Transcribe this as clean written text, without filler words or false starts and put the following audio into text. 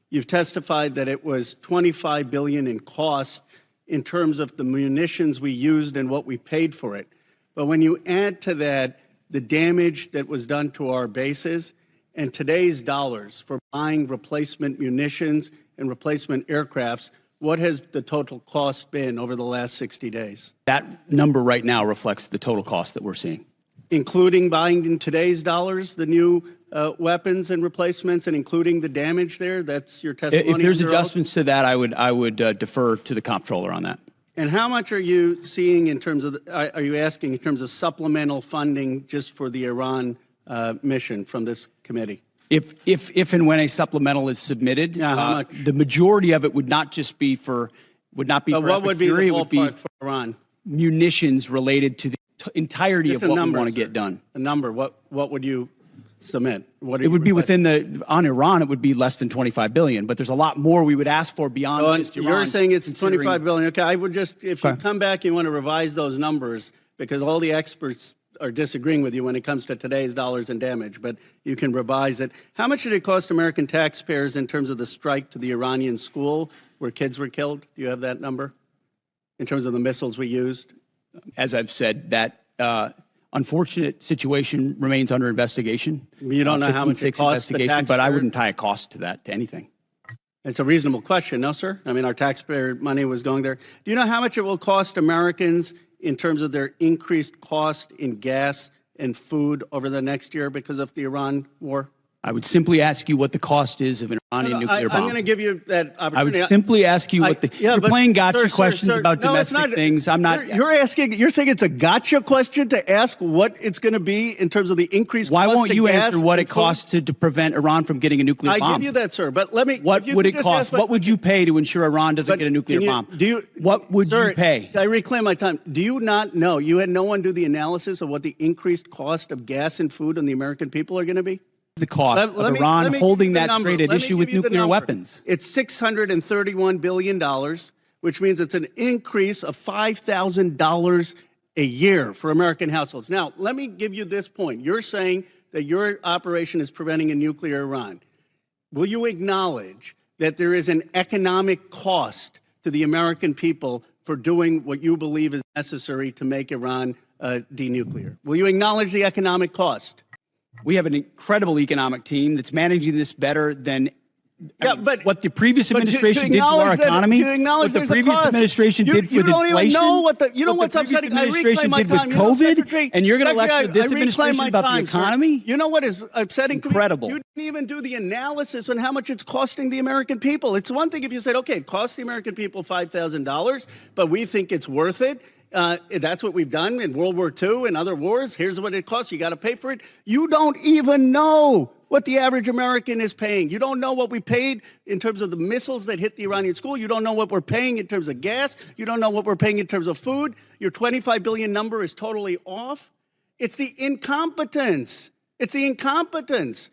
You've testified that it was $25 billion in cost in terms of the munitions we used and what we paid for it. But when you add to that the damage that was done to our bases and today's dollars for buying replacement munitions and replacement aircrafts, what has the total cost been over the last 60 days? That number right now reflects the total cost that we're seeing. Including buying in today's dollars the new weapons and replacements, and including the damage there? That's your testimony? If there's under adjustments to that, I would defer to the comptroller on that. And how much are you seeing in terms of, are you asking in terms of supplemental funding just for the Iran mission from this committee? If and when a supplemental is submitted, the majority of it would not just be for, would not be for what would be the it would be ballpark for Iran? Munitions related to the entirety Just of what number, we want to sir. get done. A number, what would you submit? What are It you would be requesting? within the, on Iran, it would be less than $25 billion, but there's a lot more we would ask for beyond just Iran. You're saying it's considering- $25 billion. Okay, I would just, if you come back, you want to revise those numbers, because all the experts are disagreeing with you when it comes to today's dollars and damage, but you can revise it. How much did it cost American taxpayers in terms of the strike to the Iranian school where kids were killed? Do you have that number in terms of the missiles we used? As I've said, that unfortunate situation remains under investigation. You don't know how much it costs the taxpayer? But I wouldn't tie a cost to that, to anything. It's a reasonable question, no, sir? I mean, our taxpayer money was going there. Do you know how much it will cost Americans in terms of their increased cost in gas and food over the next year because of the Iran war? I would simply ask you what the cost is of an Iranian nuclear bomb. I'm going to give you that opportunity. I would simply ask you what the... you're playing gotcha questions about domestic things. I'm not... You're saying it's a gotcha question to ask what it's going to be in terms of the increased cost of gas. Why won't you answer what it food? costs to prevent Iran from getting a nuclear bomb? I give you that, sir, but let me... What would it cost? What would you pay to ensure Iran doesn't get a nuclear bomb? What would you pay? I reclaim my time. Do you not know? You had no one do the analysis of what the increased cost of gas and food on the American people are going to be? The cost of Iran holding that straight at issue with nuclear weapons. It's $631 billion, which means it's an increase of $5,000 a year for American households. Now, let me give you this point. You're saying that your operation is preventing a nuclear Iran. Will you acknowledge that there is an economic cost to the American people for doing what you believe is necessary to make Iran denuclear? Will you acknowledge the economic cost? We have an incredible economic team that's managing this better than but what the previous administration did to our economy, what the previous administration did with inflation, you know what's upsetting? I reclaim my time. With COVID, and you're going to lecture this administration about the economy? You know what is upsetting? Incredible. You didn't even do the analysis on how much it's costing the American people. It's one thing if you said, okay, it costs the American people $5,000, but we think it's worth it. That's what we've done in World War II and other wars. Here's what it costs. You got to pay for it. You don't even know what the average American is paying. You don't know what we paid in terms of the missiles that hit the Iranian school. You don't know what we're paying in terms of gas. You don't know what we're paying in terms of food. Your 25 billion number is totally off. It's the incompetence. It's the incompetence.